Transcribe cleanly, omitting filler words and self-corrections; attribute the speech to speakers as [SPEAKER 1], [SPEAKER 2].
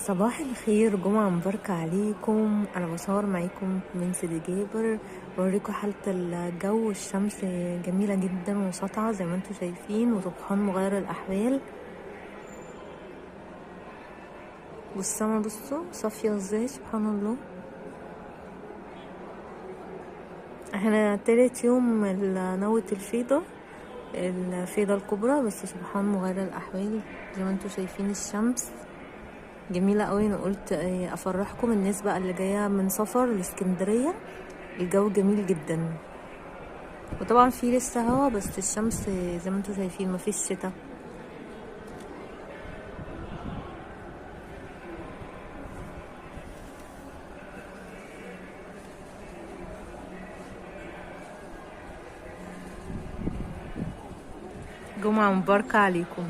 [SPEAKER 1] صباح الخير، جمعة مباركة عليكم. أنا بصور معاكم من سيدي جابر، بوريكم حالة الجو. الشمس جميلة جدا وساطعة زي ما انتم شايفين، وسبحان مغير الأحوال. والسما بصوا صافية ازاي، سبحان الله. احنا تالت يوم نوة الفيضة الكبرى، بس سبحان مغير الأحوال زي ما انتم شايفين. الشمس جميلة قوي. انا قلت افرحكم الناس بقى اللي جاية من سفر لاسكندرية. الجو جميل جدا، وطبعا في لسه هوا، بس الشمس زي ما انتم شايفين مفيش شتا. جمعة مباركة عليكم.